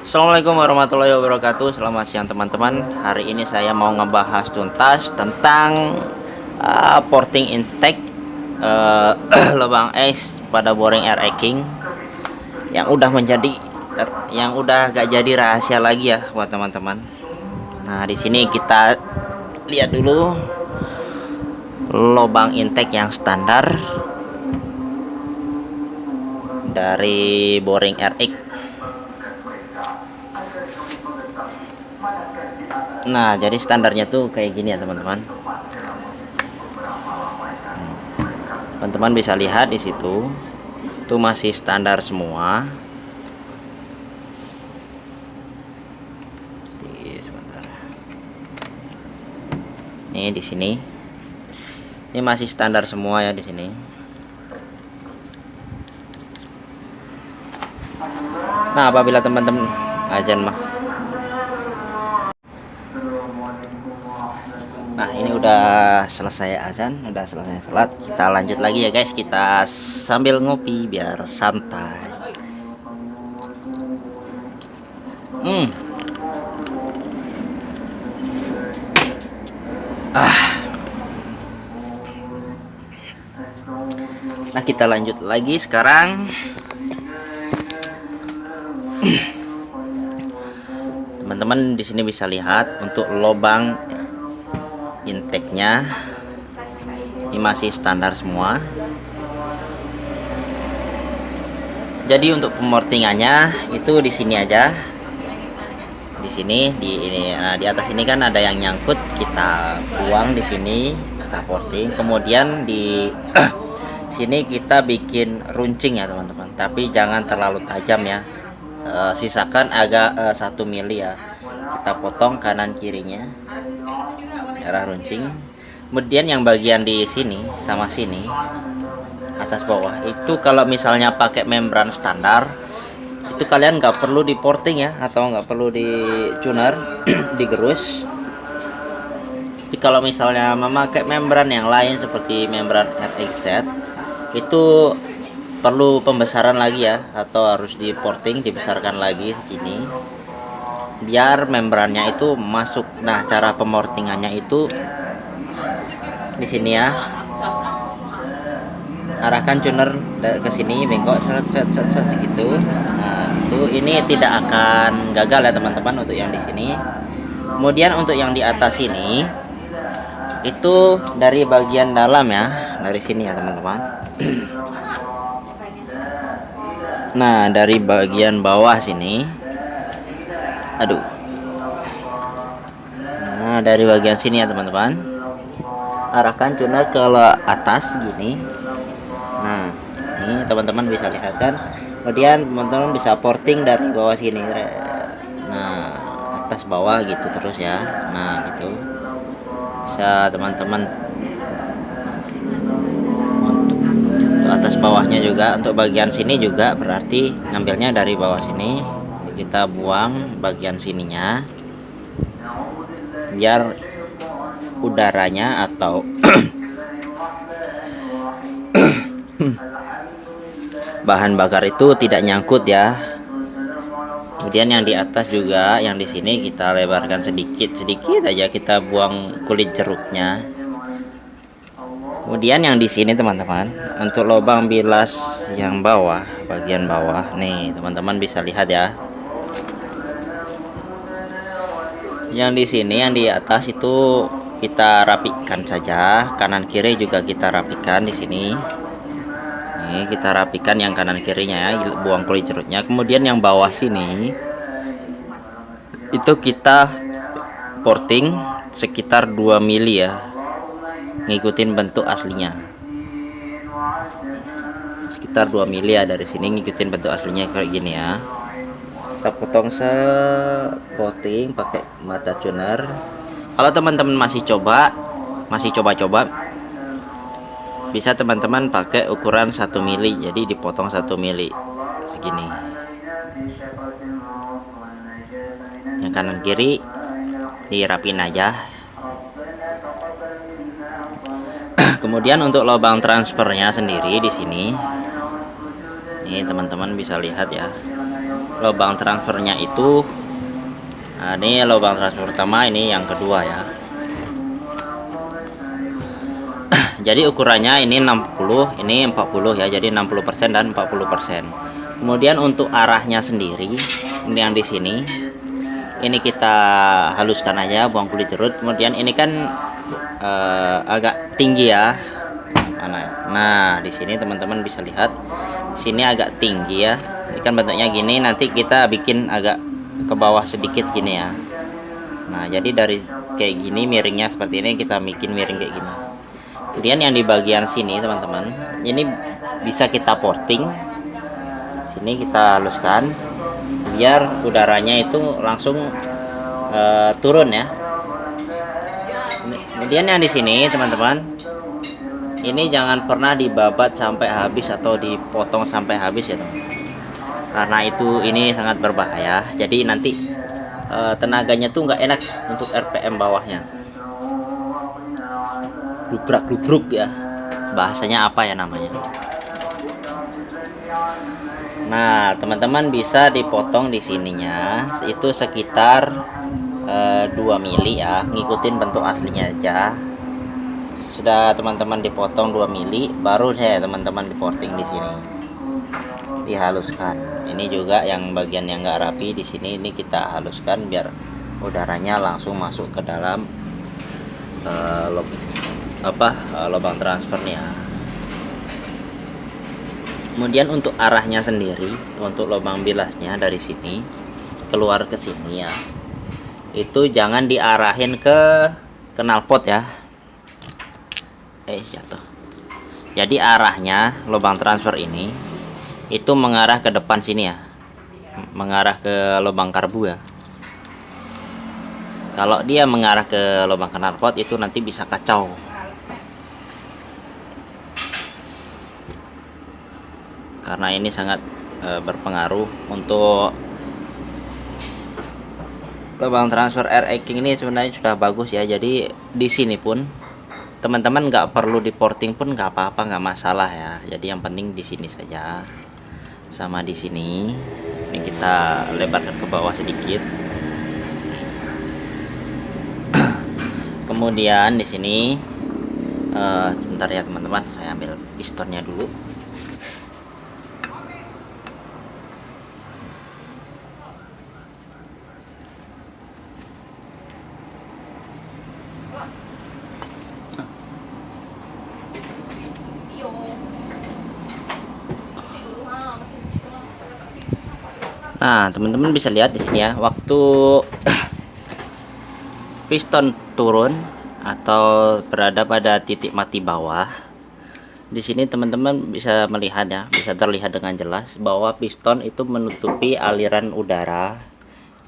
Assalamualaikum warahmatullahi wabarakatuh. Selamat siang teman-teman. Hari ini saya mau ngebahas tuntas tentang porting intake lubang es pada boring air king yang udah gak jadi rahasia lagi ya buat teman-teman. Nah, di sini kita lihat dulu lubang intake yang standar dari boring RX. Nah, jadi standarnya tuh kayak gini ya teman-teman. Teman-teman bisa lihat di situ, itu masih standar semua. Sebentar. Nih di sini, ini masih standar semua ya di sini. Nah, apabila teman-teman azan mah. Nah, ini udah selesai azan, udah selesai sholat. Kita lanjut lagi ya guys, kita sambil ngopi biar santai. Nah, kita lanjut lagi sekarang. Teman-teman di sini bisa lihat untuk lubang intake-nya ini masih standar semua. Jadi untuk pemortingannya itu di sini aja. Di sini di atas ini kan ada yang nyangkut, kita buang di sini, kita porting. Kemudian di sini kita bikin runcing ya teman-teman. Tapi jangan terlalu tajam ya. Sisakan agak 1 mili ya. Kita potong kanan kirinya arah runcing. Kemudian yang bagian di sini sama sini atas bawah itu kalau misalnya pakai membran standar itu kalian nggak perlu di porting ya, atau nggak perlu di tuner digerus. Tapi kalau misalnya memakai membran yang lain seperti membran RXZ itu perlu pembesaran lagi ya, atau harus di porting dibesarkan lagi segini biar membrannya itu masuk. Nah, cara pemortingannya itu di sini ya, arahkan tuner ke sini, bengkok set segitu. Nah, ini tidak akan gagal ya teman-teman untuk yang di sini. Kemudian untuk yang di atas ini itu dari bagian dalam ya, dari sini ya teman-teman. Nah, dari bagian bawah sini, nah dari bagian sini ya teman-teman, arahkan tuner ke atas gini. Nah, ini teman-teman bisa lihat kan. Kemudian teman-teman bisa porting dari bawah sini. Nah, atas bawah gitu terus ya. Nah, gitu. Bisa teman-teman untuk atas bawahnya juga, untuk bagian sini juga berarti ngambilnya dari bawah sini. Kita buang bagian sininya biar udaranya atau bahan bakar itu tidak nyangkut ya. Kemudian yang di atas juga, yang di sini kita lebarkan sedikit aja, kita buang kulit jeruknya. Kemudian yang di sini teman-teman, untuk lubang bilas yang bawah, bagian bawah nih teman-teman bisa lihat ya. Yang di sini, yang di atas itu kita rapikan saja, kanan kiri juga kita rapikan di sini. Nih, kita rapikan yang kanan kirinya ya, buang kulit jeruknya. Kemudian yang bawah sini itu kita porting sekitar 2 mili ya, ngikutin bentuk aslinya. Sekitar 2 mili ya dari sini, ngikutin bentuk aslinya kayak gini ya. Kita potong sepotting pakai mata tuner. Kalau teman-teman masih coba-coba, bisa teman-teman pakai ukuran 1 mili, jadi dipotong 1 mili segini. Yang kanan kiri dirapin aja. Kemudian untuk lubang transfernya sendiri di sini, ini teman-teman bisa lihat ya. lubang transfernya itu, nah, ini lubang transfer pertama, ini yang kedua ya. Jadi ukurannya ini 60, ini 40 ya, jadi 60% dan 40%. Kemudian untuk arahnya sendiri, ini yang di sini, ini kita haluskan aja, buang kulit jerut. Kemudian ini kan agak tinggi ya. Mana ya? Nah, di sini teman-teman bisa lihat, sini agak tinggi ya. Ini kan bentuknya gini, nanti kita bikin agak ke bawah sedikit gini ya. Nah, jadi dari kayak gini miringnya seperti ini, kita bikin miring kayak gini. Kemudian yang di bagian sini teman-teman, ini bisa kita porting. Sini kita haluskan biar udaranya itu langsung turun ya. Kemudian yang di sini teman-teman, ini jangan pernah dibabat sampai habis atau dipotong sampai habis ya teman, karena itu ini sangat berbahaya. Jadi nanti tenaganya tuh nggak enak untuk RPM bawahnya, glubrak ya, bahasanya apa ya namanya. Nah teman-teman bisa dipotong di sininya itu sekitar 2 mili ya, ngikutin bentuk aslinya aja. Sudah teman-teman dipotong 2 mili, baru saya teman-teman diporting di sini, dihaluskan. Ini juga yang bagian yang nggak rapi di sini, ini kita haluskan biar udaranya langsung masuk ke dalam lubang transfernya. Kemudian untuk arahnya sendiri, untuk lubang bilasnya dari sini keluar ke sini ya, itu jangan diarahin ke knalpot ya. Jatuh. Jadi arahnya lubang transfer ini itu mengarah ke depan sini ya, mengarah ke lubang karbu ya. Kalau dia mengarah ke lubang knalpot itu nanti bisa kacau. Karena ini sangat berpengaruh untuk lubang transfer air eking ini. Sebenarnya sudah bagus ya, jadi di sini pun teman-teman nggak perlu di porting pun nggak apa-apa, nggak masalah ya. Jadi yang penting di sini saja, sama di sini. Ini kita lebarkan ke bawah sedikit. Kemudian di sini sebentar ya teman-teman, saya ambil pistonnya dulu. Nah, teman-teman bisa lihat di sini ya, waktu piston turun atau berada pada titik mati bawah, di sini teman-teman bisa melihat ya, bisa terlihat dengan jelas bahwa piston itu menutupi aliran udara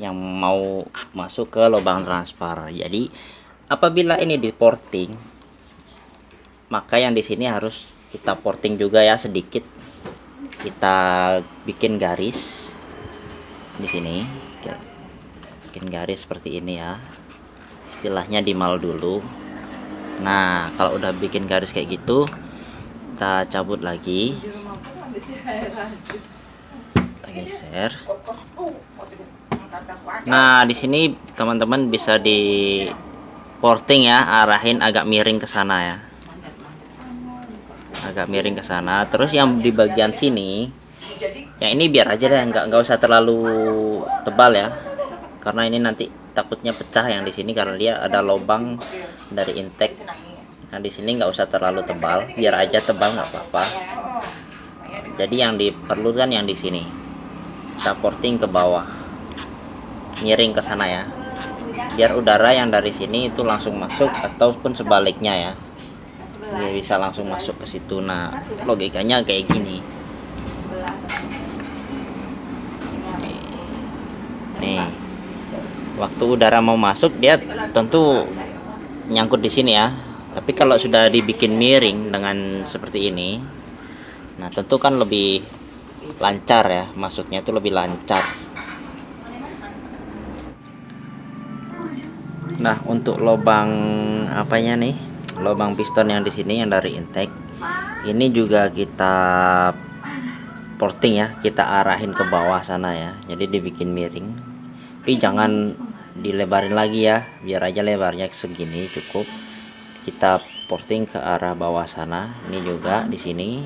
yang mau masuk ke lubang transfer. Jadi apabila ini di porting, maka yang di sini harus kita porting juga ya, sedikit kita bikin garis di sini, bikin garis seperti ini ya, istilahnya dimal dulu. Nah kalau udah bikin garis kayak gitu, kita cabut lagi, kita geser. Nah di sini teman-teman bisa di porting ya, arahin agak miring ke sana ya, agak miring ke sana. Terus yang di bagian sini, yang ini biar aja deh, nggak usah terlalu tebal ya, karena ini nanti takutnya pecah yang di sini karena dia ada lubang dari intake. Nah di sini nggak usah terlalu tebal, biar aja tebal nggak apa-apa. Jadi yang diperlukan yang di sini, kita porting ke bawah, miring ke sana ya, biar udara yang dari sini itu langsung masuk, ataupun sebaliknya ya, dia bisa langsung masuk ke situ. Nah logikanya kayak gini. Nih, waktu udara mau masuk dia tentu nyangkut di sini ya. Tapi kalau sudah dibikin miring dengan seperti ini, nah tentu kan lebih lancar ya, masuknya itu lebih lancar. Nah untuk lubang apanya nih, lubang piston yang di sini yang dari intake, ini juga kita porting ya, kita arahin ke bawah sana ya, jadi dibikin miring, tapi jangan dilebarin lagi ya, biar aja lebarnya segini cukup. Kita porting ke arah bawah sana. Ini juga di sini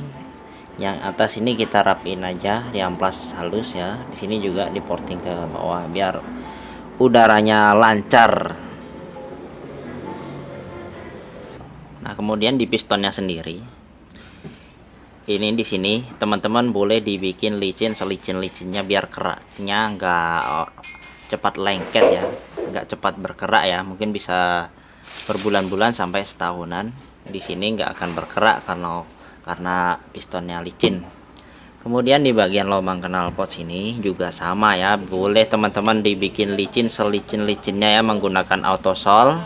yang atas ini kita rapin aja, diamplas halus ya. Di sini juga diporting ke bawah biar udaranya lancar. Nah, kemudian di pistonnya sendiri, ini di sini teman-teman boleh dibikin licin selicin-licinnya biar keraknya nggak cepat lengket ya, nggak cepat berkerak ya. Mungkin bisa berbulan-bulan sampai setahunan. Di sini nggak akan berkerak karena pistonnya licin. Kemudian di bagian lubang knalpot sini juga sama ya, boleh teman-teman dibikin licin selicin-licinnya ya, menggunakan autosol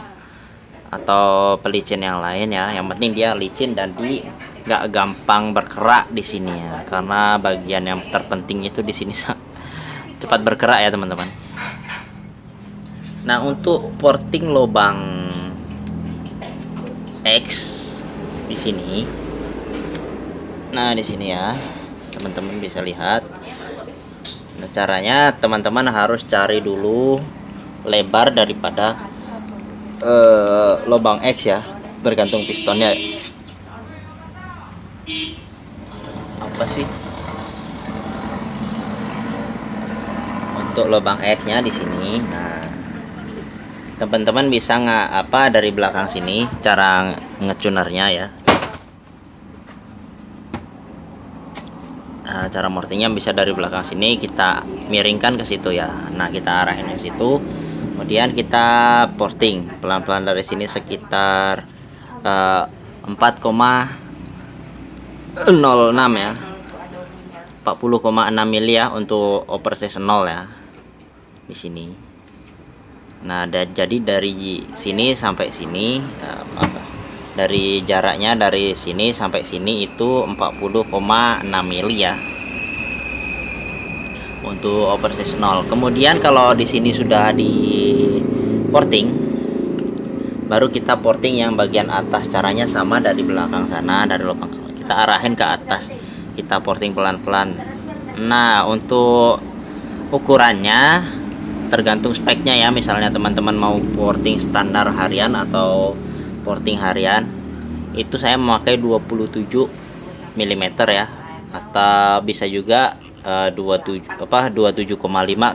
atau pelicin yang lain ya. Yang penting dia licin dan nggak gampang berkerak di sini ya, karena bagian yang terpenting itu di sini cepat berkerak ya teman-teman. Nah, untuk porting lubang X di sini, nah di sini ya teman-teman bisa lihat. Nah, caranya teman-teman harus cari dulu lebar daripada lubang X ya, tergantung pistonnya. Apa sih untuk lubang X nya di sini? Nah, teman-teman bisa dari belakang sini cara ngecunernya ya. Nah, cara mortingnya bisa dari belakang sini kita miringkan ke situ ya. Nah, kita arahin ke situ. Kemudian kita porting pelan-pelan dari sini sekitar 4,06 ya, 40,6 mili ya untuk operasi 0 ya di sini. Nah, jadi dari sini sampai sini dari jaraknya dari sini sampai sini itu 40,6 mili ya untuk operasi 0. Kemudian kalau di sini sudah di porting, baru kita porting yang bagian atas. Caranya sama dari belakang sana, dari lubang kita arahin ke atas, kita porting pelan-pelan. Nah, untuk ukurannya tergantung speknya ya. Misalnya teman-teman mau porting standar harian atau porting harian, itu saya memakai 27 mm ya, atau bisa juga 27,5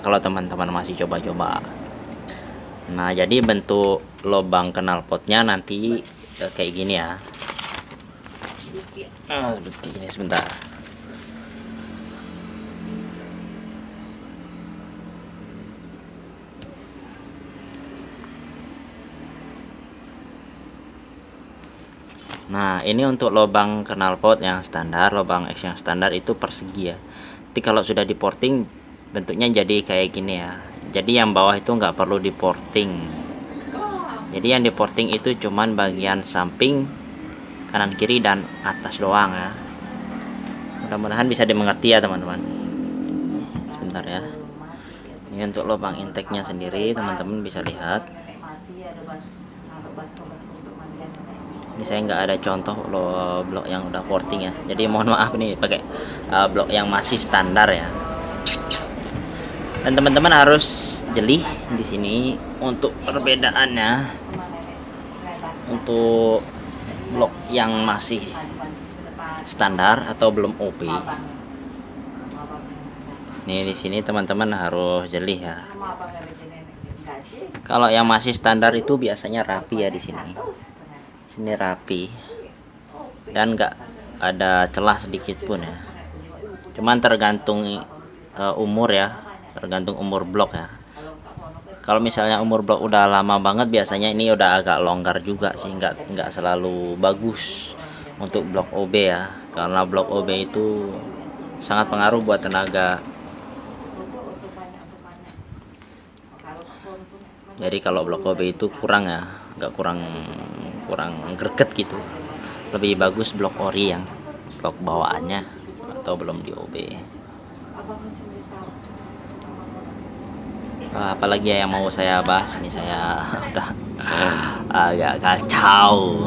kalau teman-teman masih coba-coba. Nah, jadi bentuk lubang knalpotnya nanti kayak gini ya. Seperti ini, sebentar. Nah, ini untuk lubang knalpot yang standar, lubang X yang standar itu persegi ya. Tapi kalau sudah di porting bentuknya jadi kayak gini ya. Jadi yang bawah itu nggak perlu di porting. Jadi yang di porting itu cuman bagian samping, kanan kiri dan atas doang ya. Mudah-mudahan bisa dimengerti ya teman-teman. Sebentar ya. Ini untuk lubang intake-nya sendiri teman-teman bisa lihat. Ini saya nggak ada contoh blok yang udah porting ya, jadi mohon maaf nih pakai blok yang masih standar ya. Dan teman-teman harus jeli di sini untuk perbedaannya untuk blok yang masih standar atau belum OP. Nih di sini teman-teman harus jeli ya. Kalau yang masih standar itu biasanya rapi ya di sini. Sini rapi dan nggak ada celah sedikit pun ya. Cuman tergantung umur ya, tergantung umur blok ya. Kalau misalnya umur blok udah lama banget, biasanya ini udah agak longgar juga sih, nggak selalu bagus untuk blok OB ya, karena blok OB itu sangat pengaruh buat tenaga. Jadi kalau blok OB itu kurang ya, nggak kurang greget gitu. Lebih bagus blok ori yang blok bawaannya atau belum di OB. Apalagi yang mau saya bahas ini, saya udah agak kacau.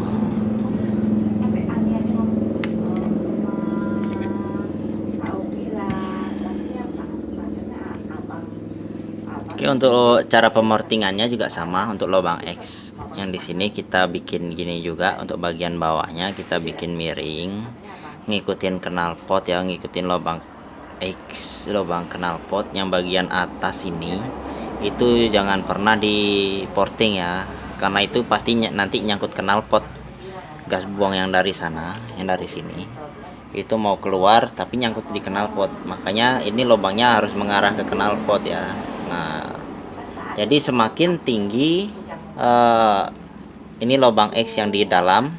Oke, untuk cara pemortingannya juga sama untuk lubang X. Yang di sini kita bikin gini juga, untuk bagian bawahnya kita bikin miring, ngikutin knalpot ya, ngikutin lubang X, lubang knalpot. Yang bagian atas ini itu jangan pernah di porting ya, karena itu pastinya nanti nyangkut knalpot. Gas buang yang dari sana, yang dari sini itu mau keluar tapi nyangkut di knalpot, makanya ini lubangnya harus mengarah ke knalpot ya. Nah, jadi semakin tinggi ini lubang X yang di dalam,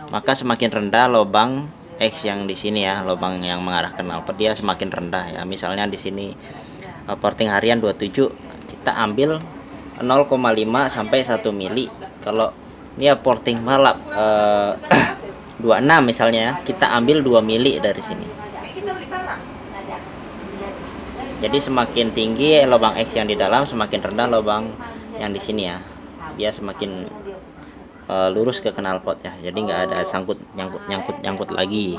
maka semakin rendah lubang X yang di sini ya, lubang yang mengarah ke knalpot dia semakin rendah ya. Misalnya di sini porting harian 27, kita ambil 0,5 sampai 1 mili. Kalau dia porting balap 26 misalnya, kita ambil 2 mili dari sini. Jadi semakin tinggi lubang X yang di dalam, semakin rendah lubang yang di sini ya. Dia semakin lurus ke knalpot ya. Jadi nggak ada nyangkut lagi.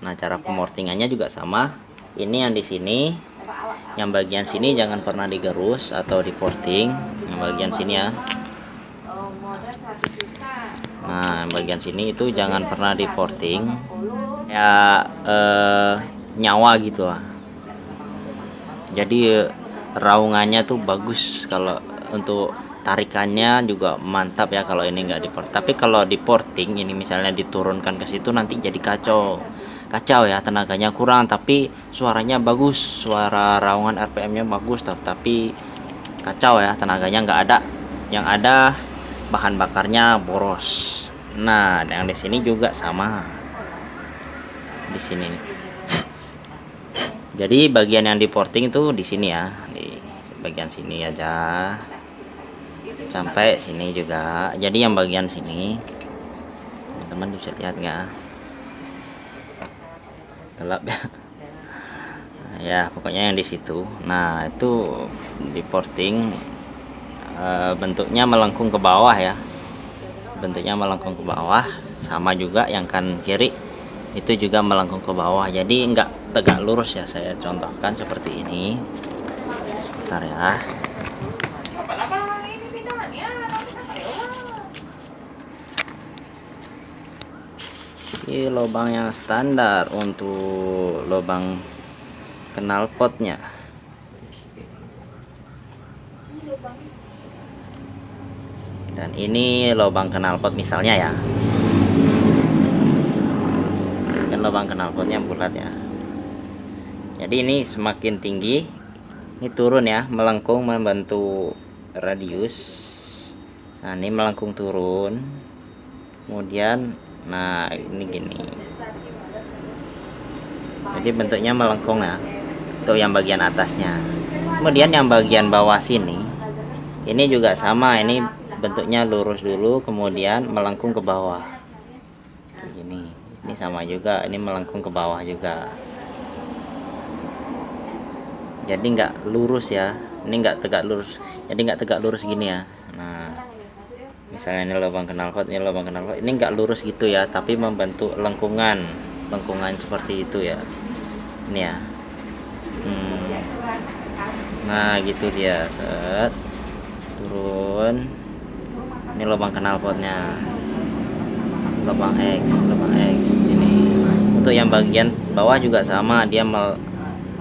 Nah, cara pemortingannya juga sama. Ini yang di sini, yang bagian sini jangan pernah digerus atau diporting. Yang bagian sini ya. Nah, bagian sini itu jangan pernah diporting ya, nyawa gitu lah. Jadi raungannya tuh bagus, kalau untuk tarikannya juga mantap ya kalau ini nggak diporting. Tapi kalau diporting ini misalnya diturunkan ke situ, nanti jadi kacau ya, tenaganya kurang tapi suaranya bagus, suara raungan RPM-nya bagus, tapi kacau ya, tenaganya nggak ada, yang ada bahan bakarnya boros. Nah, yang di sini juga sama, di sini. Jadi bagian yang diporting itu di sini ya, di bagian sini aja sampai sini juga. Jadi yang bagian sini, teman-teman bisa lihat nggak? Gelap ya. Ya pokoknya yang di situ. Nah, itu diporting bentuknya melengkung ke bawah ya. Bentuknya melengkung ke bawah, sama juga yang kan kiri itu juga melengkung ke bawah, jadi enggak tegak lurus ya. Saya contohkan seperti ini, sebentar ya. Ini lubang yang standar untuk lubang knalpotnya. Dan ini lubang knalpot misalnya ya, kan lubang knalpotnya bulat ya. Jadi ini semakin tinggi, ini turun ya, melengkung membantu radius. Nah, ini melengkung turun, kemudian nah ini gini, jadi bentuknya melengkung ya, itu yang bagian atasnya. Kemudian yang bagian bawah sini ini juga sama, ini bentuknya lurus dulu kemudian melengkung ke bawah gini. Ini sama juga, ini melengkung ke bawah juga, jadi nggak lurus ya, ini nggak tegak lurus, jadi nggak tegak lurus gini ya. Nah, misalnya ini lubang knalpot, ini lubang knalpot, ini nggak lurus gitu ya, tapi membantu lengkungan seperti itu ya, ini ya. Nah gitu dia, set turun. Ini lubang knalpotnya, lubang X ini. Untuk yang bagian bawah juga sama, dia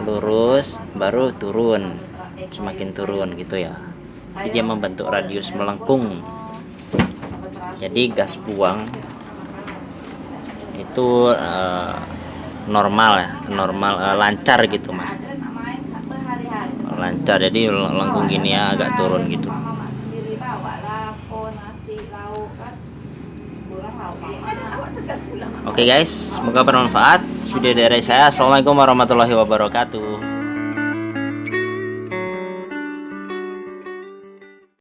lurus baru turun, semakin turun gitu ya. Jadi dia membentuk radius melengkung. Jadi gas buang itu normal ya, lancar gitu mas, lancar. Jadi lengkung gini ya, agak turun gitu. Oke guys, semoga bermanfaat. Video dari saya. Assalamualaikum warahmatullahi wabarakatuh.